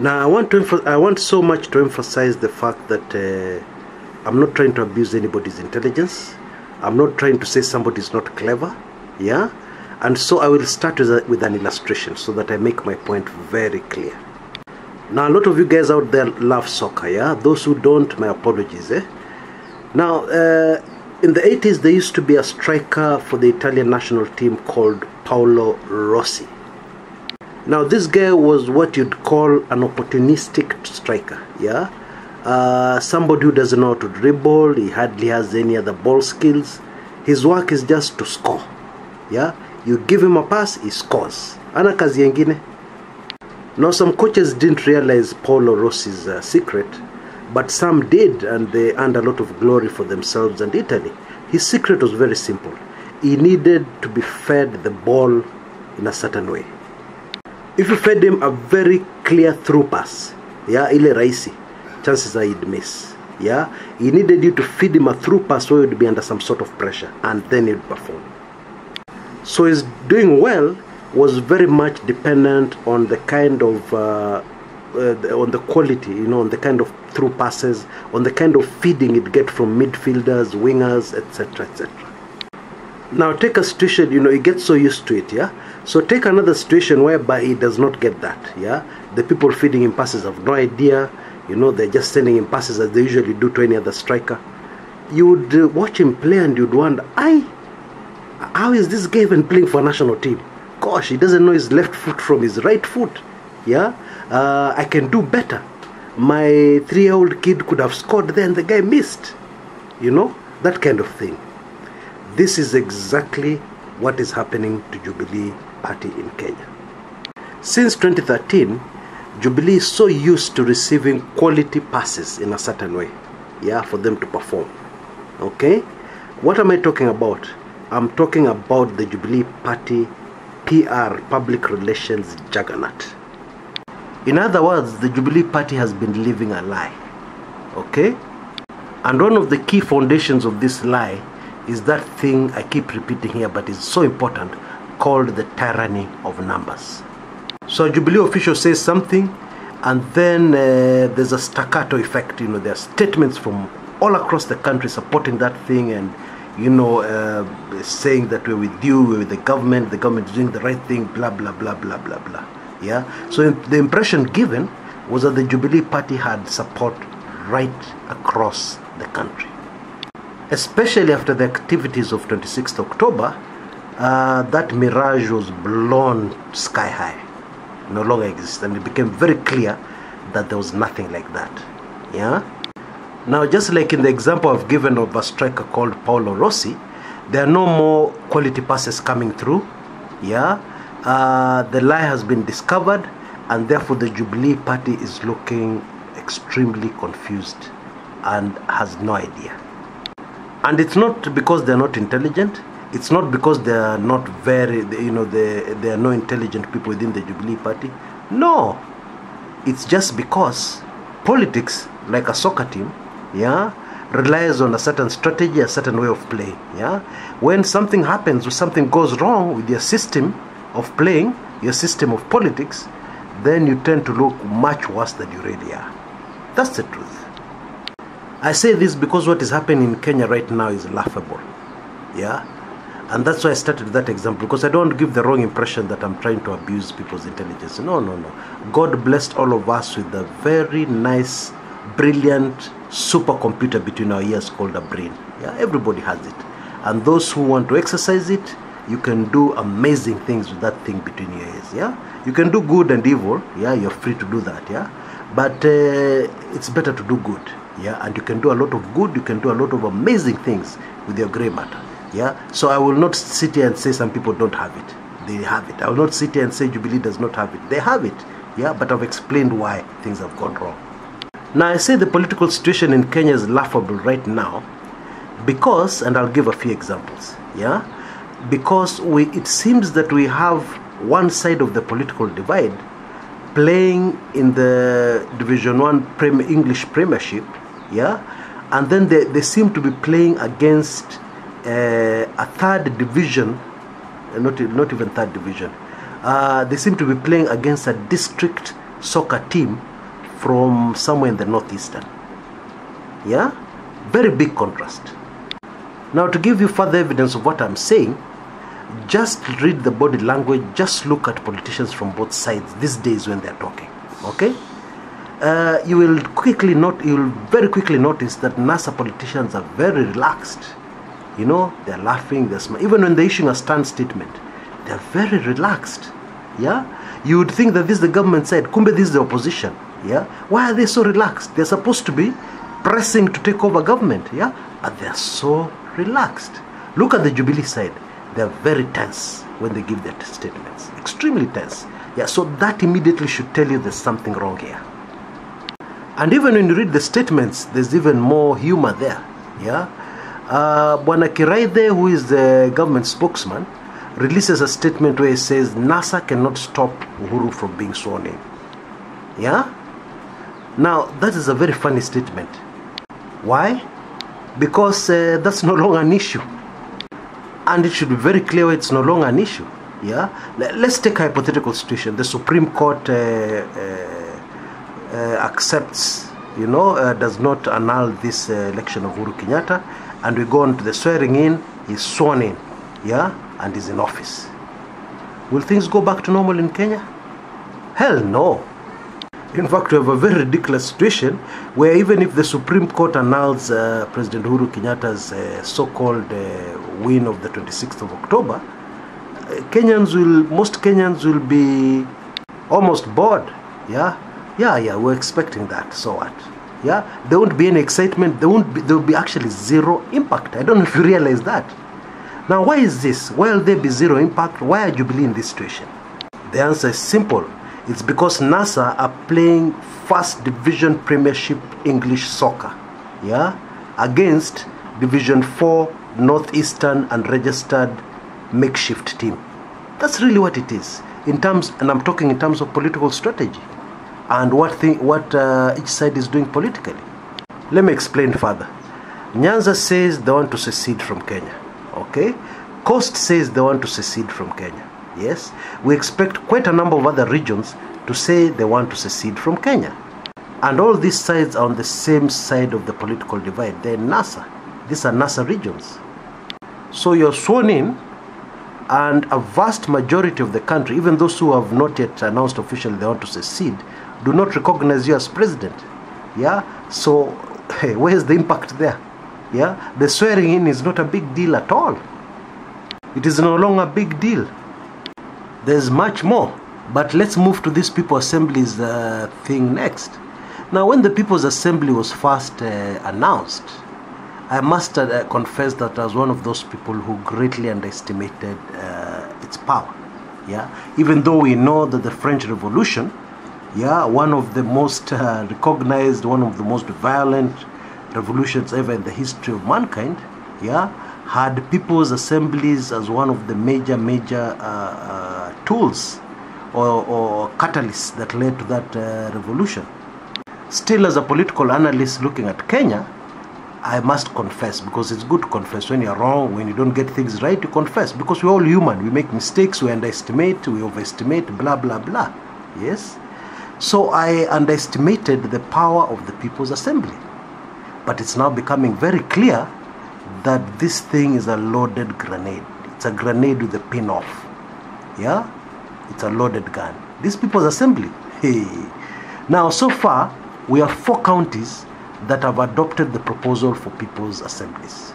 Now, I want so much to emphasize the fact that I'm not trying to abuse anybody's intelligence. I'm not trying to say somebody is not clever, yeah? And so I will start with an illustration so that I make my point very clear. Now, a lot of you guys out there love soccer, yeah? Those who don't, my apologies, eh? Now, in the 80s, there used to be a striker for the Italian national team called Paolo Rossi. Now, this guy was what you'd call an opportunistic striker, yeah? Somebody who doesn't know how to dribble, he hardly has any other ball skills. His work is just to score, yeah? You give him a pass, he scores. Ana kazi yengine. Now, some coaches didn't realize Paolo Rossi's secret, but some did, and they earned a lot of glory for themselves and Italy. His secret was very simple. He needed to be fed the ball in a certain way. If you fed him a very clear through pass, yeah, ile raisi, chances are he'd miss. Yeah, he needed you to feed him a through pass where he'd be under some sort of pressure, and then he'd perform. So his doing well was very much dependent on the kind of on the quality, you know, on the kind of through passes, on the kind of feeding he'd get from midfielders, wingers, etc., etc. Now take a situation, you know, he gets so used to it, yeah. So take another situation whereby he does not get that, yeah. The people feeding him passes have no idea, you know, they're just sending him passes as they usually do to any other striker. You would watch him play and you'd wonder, how is this guy even playing for a national team? Gosh, he doesn't know his left foot from his right foot, yeah. I can do better. My 3-year-old kid could have scored there and the guy missed, you know, that kind of thing. This is exactly what is happening to Jubilee Party in Kenya. Since 2013, Jubilee is so used to receiving quality passes in a certain way, yeah, for them to perform. Okay? What am I talking about? I'm talking about the Jubilee Party PR, public relations juggernaut. In other words, the Jubilee Party has been living a lie. Okay? And one of the key foundations of this lie is that thing I keep repeating here, but it's so important, called the tyranny of numbers. So a Jubilee official says something, and then there's a staccato effect. You know, there are statements from all across the country supporting that thing, and you know, saying that we're with you, we're with the government is doing the right thing, blah blah blah blah blah blah. Yeah. So the impression given was that the Jubilee Party had support right across the country. Especially after the activities of 26th October, that mirage was blown sky high. No longer exists, and it became very clear that there was nothing like that. Yeah. Now, just like in the example I've given of a striker called Paolo Rossi, there are no more quality passes coming through. Yeah. The lie has been discovered, and therefore the Jubilee Party is looking extremely confused and has no idea. And it's not because they're not intelligent. It's not because they are not very, you know, there are no intelligent people within the Jubilee Party. No, it's just because politics, like a soccer team, yeah, relies on a certain strategy, a certain way of playing. Yeah, when something happens or something goes wrong with your system of playing, your system of politics, then you tend to look much worse than you really are. That's the truth. I say this because what is happening in Kenya right now is laughable. Yeah. And that's why I started with that example, because I don't want to give the wrong impression that I'm trying to abuse people's intelligence. No, no, no. God blessed all of us with a very nice, brilliant supercomputer between our ears called a brain. Yeah, everybody has it. And those who want to exercise it, you can do amazing things with that thing between your ears. Yeah, you can do good and evil. Yeah, you're free to do that. Yeah, but it's better to do good. Yeah, and you can do a lot of good. You can do a lot of amazing things with your gray matter. Yeah, so I will not sit here and say some people don't have it. They have it. I will not sit here and say Jubilee does not have it. They have it. Yeah, but I've explained why things have gone wrong. Now, I say the political situation in Kenya is laughable right now because, and I'll give a few examples. Yeah, because it seems that we have one side of the political divide playing in the Division 1 English Premiership. Yeah, and then they seem to be playing against a third division, not even third division. They seem to be playing against a district soccer team from somewhere in the northeastern. Yeah? Very big contrast. Now, to give you further evidence of what I'm saying, just read the body language, just look at politicians from both sides these days when they're talking. Okay? You will very quickly notice that NASA politicians are very relaxed. You know, they're laughing, they're smiling. Even when they're issuing a stand statement, they're very relaxed. Yeah? You would think that this is the government side, kumbe this is the opposition. Yeah? Why are they so relaxed? They're supposed to be pressing to take over government. Yeah? But they're so relaxed. Look at the Jubilee side. They're very tense when they give their statements. Extremely tense. Yeah, so that immediately should tell you there's something wrong here. And even when you read the statements, there's even more humor there. Yeah? Bwana Kiraithe, who is the government spokesman, releases a statement where he says NASA cannot stop Uhuru from being sworn in. Yeah? Now, that is a very funny statement. Why? Because that's no longer an issue. And it should be very clear it's no longer an issue. Yeah? Let's take a hypothetical situation. The Supreme Court accepts, does not annul this election of Uhuru Kenyatta, and we go on to the swearing in, he's sworn in, yeah, and he's in office. Will things go back to normal in Kenya? Hell no. In fact, we have a very ridiculous situation where even if the Supreme Court annuls President Uhuru Kenyatta's so-called win of the 26th of October, most Kenyans will be almost bored. Yeah, we're expecting that. So what? Yeah, there won't be any excitement. There will be actually zero impact. I don't know if you realize that. Now, why is this? Why will there be zero impact? Why are Jubilee in this situation? The answer is simple. It's because NASA are playing First Division Premiership English Soccer, yeah, against Division 4 Northeastern and registered makeshift team. That's really what it is. And I'm talking in terms of political strategy and what each side is doing politically. Let me explain further. Nyanza says they want to secede from Kenya. Okay? Coast says they want to secede from Kenya. Yes? We expect quite a number of other regions to say they want to secede from Kenya. And all these sides are on the same side of the political divide. They're NASA. These are NASA regions. So you're sworn in, and a vast majority of the country, even those who have not yet announced officially they want to secede, do not recognize you as president. Yeah? So, hey, where's the impact there? Yeah? The swearing in is not a big deal at all. It is no longer a big deal. There's much more. But let's move to this People's Assembly's thing next. Now, when the People's Assembly was first announced, I must confess that I was one of those people who greatly underestimated its power. Yeah, even though we know that the French Revolution, yeah, one of the most recognized, one of the most violent revolutions ever in the history of mankind, yeah, had People's Assemblies as one of the major tools or catalysts that led to that revolution. Still, as a political analyst looking at Kenya, I must confess, because it's good to confess when you're wrong, when you don't get things right, you confess, because we're all human. We make mistakes, we underestimate, we overestimate, blah, blah, blah. Yes? So I underestimated the power of the People's Assembly. But it's now becoming very clear that this thing is a loaded grenade. It's a grenade with a pin off. Yeah? It's a loaded gun. This People's Assembly. Hey. Now, so far, we have 4 counties that have adopted the proposal for People's Assemblies.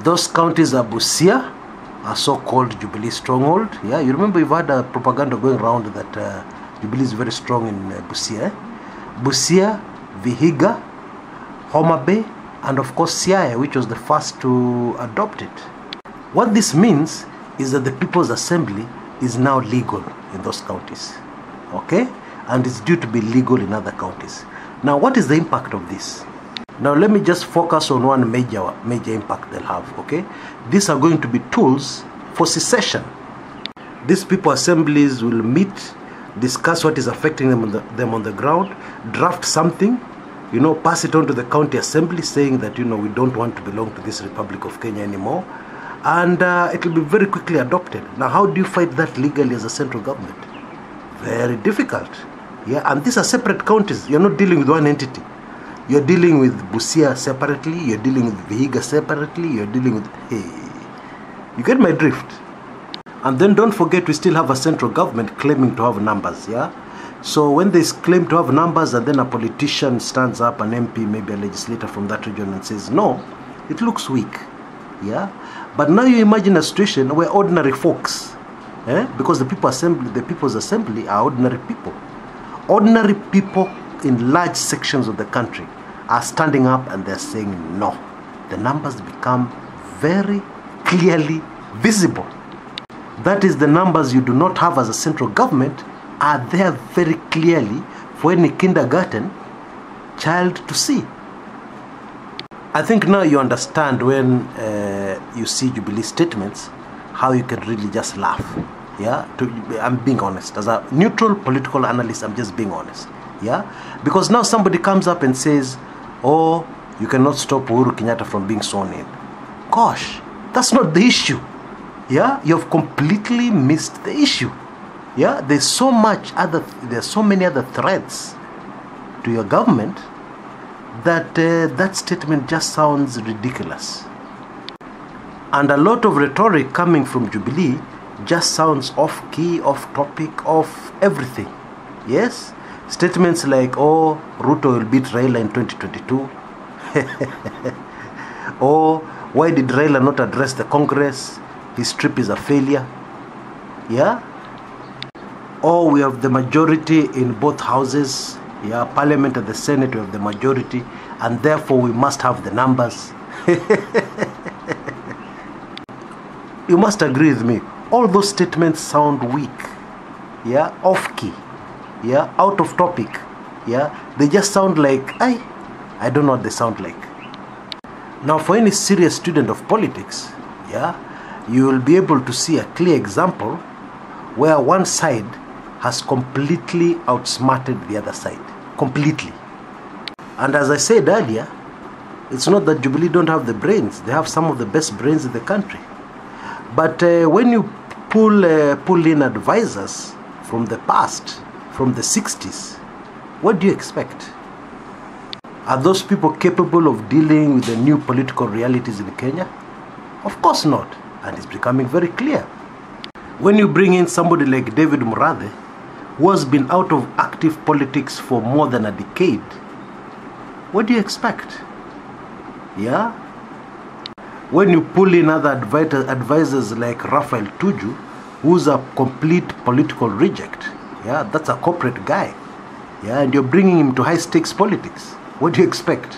Those counties are Busia, a so-called Jubilee stronghold. Yeah, you remember you've had a propaganda going around that Jubilee is very strong in Busia. Eh? Busia, Vihiga, Homa Bay, and of course Siaya, which was the first to adopt it. What this means is that the People's Assembly is now legal in those counties. Okay? And it's due to be legal in other counties. Now, what is the impact of this? Now, let me just focus on one major impact they'll have, okay? These are going to be tools for secession. These People's Assemblies will meet, discuss what is affecting them on the ground, draft something, pass it on to the county assembly saying that, we don't want to belong to this Republic of Kenya anymore. And it will be very quickly adopted. Now, how do you fight that legally as a central government? Very difficult. Yeah, and these are separate counties. You're not dealing with one entity. You're dealing with Busia separately. You're dealing with Vihiga separately. You're dealing with... Hey, you get my drift? And then don't forget, we still have a central government claiming to have numbers, yeah? So when they claim to have numbers and then a politician stands up, an MP, maybe a legislator from that region, and says, no, it looks weak, yeah? But now you imagine a situation where ordinary folks, because the People's Assembly are ordinary people. Ordinary people in large sections of the country are standing up and they're saying no. The numbers become very clearly visible. That is, the numbers you do not have as a central government are there very clearly for any kindergarten child to see. I think now you understand when you see Jubilee statements, how you can really just laugh. Yeah, I'm being honest. As a neutral political analyst, I'm just being honest. Yeah, because now somebody comes up and says, oh, you cannot stop Uhuru Kenyatta from being sworn in. Gosh, that's not the issue. Yeah, you've completely missed the issue. Yeah, there's so many other threats to your government that that statement just sounds ridiculous. And a lot of rhetoric coming from Jubilee just sounds off key, off topic, off everything. Yes, statements like, oh, Ruto will beat Raila in 2022. Or why did Raila not address the Congress? His trip is a failure. Yeah. Or we have the majority in both houses. Yeah, Parliament and the Senate, we have the majority, and therefore we must have the numbers. You must agree with me. All those statements sound weak. Yeah, off key. Yeah, out of topic. Yeah, they just sound like, I don't know what they sound like. Now, for any serious student of politics, yeah, you will be able to see a clear example where one side has completely outsmarted the other side. Completely. And as I said earlier, it's not that Jubilee don't have the brains. They have some of the best brains in the country. But when you pull in advisors from the past, from the 60s, what do you expect? Are those people capable of dealing with the new political realities in Kenya? Of course not. And it's becoming very clear. When you bring in somebody like David Murathe, who has been out of active politics for more than a decade, what do you expect? Yeah? When you pull in other advisors like Raphael Tuju, who's a complete political reject, yeah, that's a corporate guy, yeah, and you're bringing him to high-stakes politics, what do you expect?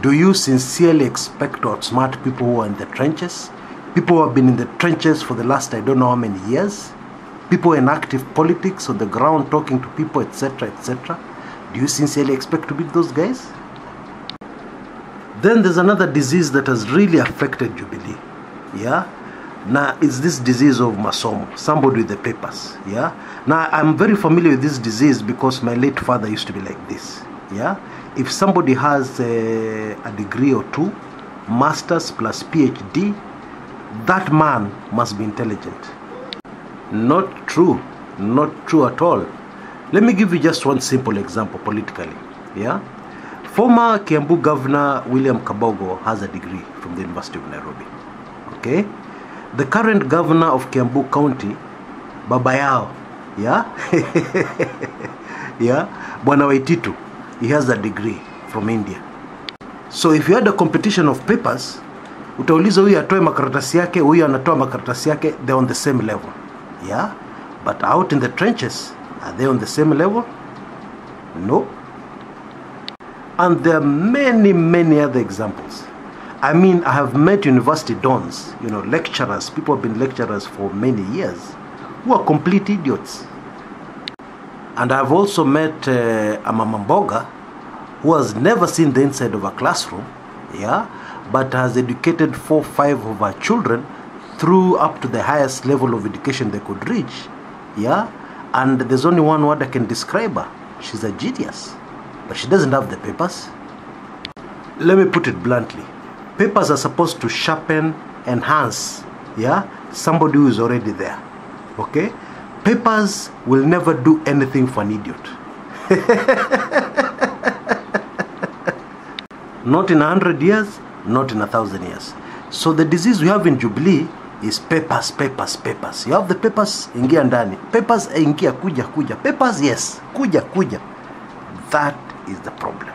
Do you sincerely expect to outsmart people who are in the trenches? People who have been in the trenches for the last I don't know how many years? People in active politics on the ground talking to people, etc., etc. Do you sincerely expect to beat those guys? Then there's another disease that has really affected Jubilee. Yeah? Now, it's this disease of Masomo, somebody with the papers. Yeah? Now, I'm very familiar with this disease because my late father used to be like this. Yeah? If somebody has a degree or two, master's plus PhD, that man must be intelligent. Not true. Not true at all. Let me give you just one simple example politically. Yeah? Former Kiambu Governor William Kabogo has a degree from the University of Nairobi. Okay? The current governor of Kiambu County, Baba Yao, yeah? Yeah? Bwana Waititu, he has a degree from India. So if you had a competition of papers, utauliza huyu atoe makaratasi yake, huyu anatoa makaratasi yake, they're on the same level. Yeah? But out in the trenches, are they on the same level? No. And there are many, many other examples. I mean, I have met university dons, you know, lecturers, people have been lecturers for many years, who are complete idiots. And I've also met a Mamamboga who has never seen the inside of a classroom, yeah, but has educated 4 or 5 of her children through up to the highest level of education they could reach, yeah. And there's only one word I can describe her. She's a genius. But she doesn't have the papers. Let me put it bluntly. Papers are supposed to sharpen, enhance, yeah, somebody who is already there. Okay? Papers will never do anything for an idiot. Not in 100 years, not in 1,000 years. So the disease we have in Jubilee is papers, papers, papers. You have the papers, ingia ndani. Papers, ingia, kuja, kuja. Papers, yes, kuja, kuja. That is the problem.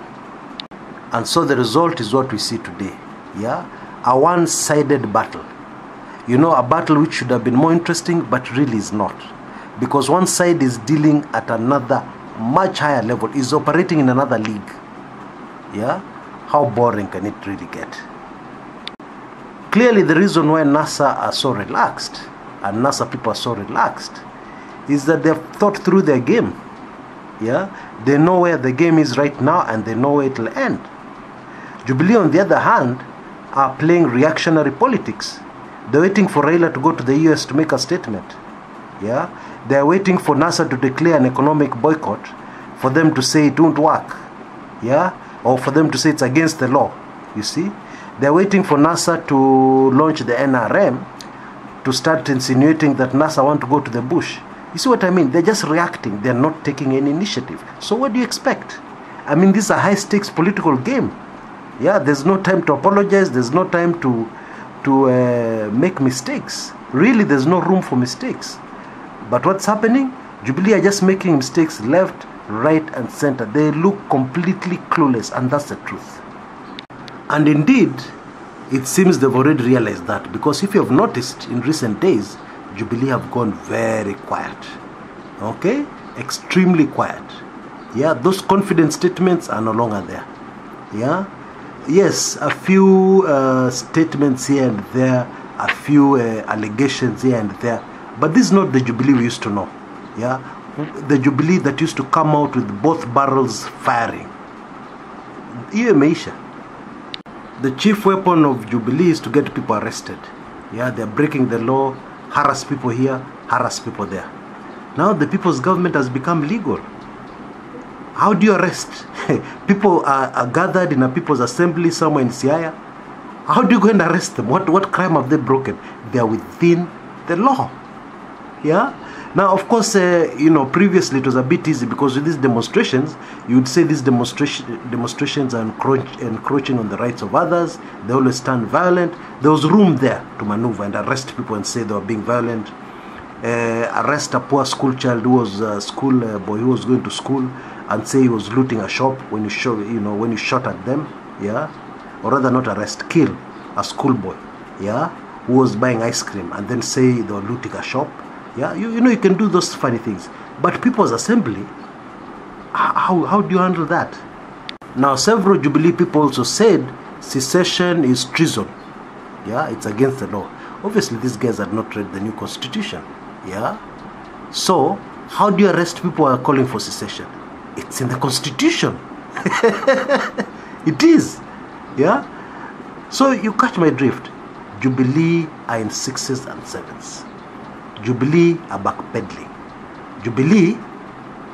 And so the result is what we see today. Yeah, a one-sided battle. You know, a battle which should have been more interesting, but really is not. Because one side is dealing at another much higher level, is operating in another league. Yeah, how boring can it really get? Clearly, the reason why NASA are so relaxed, and NASA people are so relaxed, is that they've thought through their game. Yeah, they know where the game is right now, and they know where it will end. Jubilee, on the other hand, are playing reactionary politics. They're waiting for Raila to go to the US to make a statement. Yeah, they're waiting for NASA to declare an economic boycott, for them to say it won't work. Yeah, or for them to say it's against the law. You see, they're waiting for NASA to launch the NRM, to start insinuating that NASA want to go to the bush. You see what I mean? They're just reacting. They're not taking any initiative. So what do you expect? I mean, this is a high-stakes political game. Yeah, there's no time to apologize. There's no time to make mistakes. Really, there's no room for mistakes. But what's happening? Jubilee are just making mistakes left, right, and center. They look completely clueless, and that's the truth. And indeed, it seems they've already realized that, because if you have noticed in recent days, Jubilee have gone very quiet. Okay? Extremely quiet. Yeah, those confident statements are no longer there. Yeah? Yes, a few statements here and there, a few allegations here and there, but this is not the Jubilee we used to know. Yeah? The Jubilee that used to come out with both barrels firing. Hiyo imeisha. The chief weapon of Jubilee is to get people arrested. Yeah, they're breaking the law, harass people here, harass people there. Now the people's government has become legal. How do you arrest? People are gathered in a people's assembly somewhere in Siaya. How do you go and arrest them? What crime have they broken? They are within the law. Yeah? Now, of course, you know, previously it was a bit easy, because with these demonstrations, you would say these demonstrations are encroaching on the rights of others. They always turn violent. There was room there to maneuver and arrest people and say they were being violent. Arrest a poor school child who was a school boy who was going to school and say he was looting a shop when you shot at them. Yeah, or rather not arrest, kill a schoolboy. Yeah, who was buying ice cream, and then say they were looting a shop. Yeah, you know, you can do those funny things. But people's assembly, how do you handle that? Now, several Jubilee people also said secession is treason. Yeah, it's against the law. Obviously, these guys had not read the new constitution. Yeah, so how do you arrest people who are calling for secession? It's in the constitution. It is. Yeah, so you catch my drift. Jubilee are in 6s and 7s. Jubilee are backpedaling. Jubilee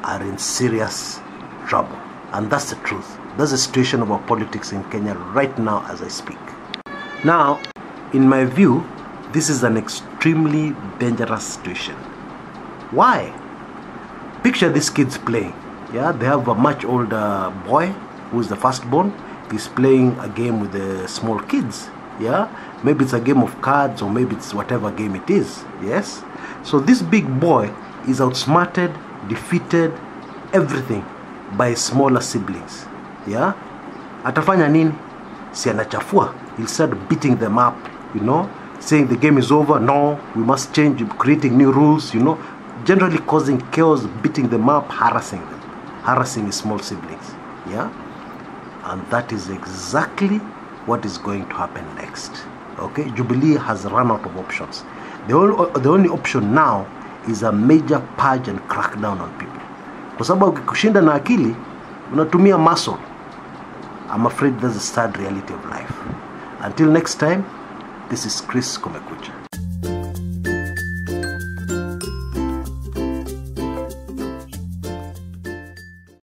are in serious trouble. And that's the truth. That's the situation of our politics in Kenya right now as I speak. Now, in my view, this is an extremely dangerous situation. Why? Picture these kids playing. Yeah, they have a much older boy who is the firstborn. He's playing a game with the small kids. Yeah, maybe it's a game of cards, or maybe it's whatever game it is. Yes. So this big boy is outsmarted, defeated, everything by his smaller siblings. Yeah, atafanya nini? Si anachafua. He'll start beating them up, you know, saying the game is over. No, we must change, creating new rules, you know, generally causing chaos, beating them up, harassing them, harassing his small siblings. Yeah, and that is exactly what is going to happen next. Okay, Jubilee has run out of options. The only option now is a major purge and crackdown on people. Kwa sababu ukikushinda na akili, unatumia muscle. I'm afraid that's the sad reality of life. Until next time, this is Chris Kumekucha.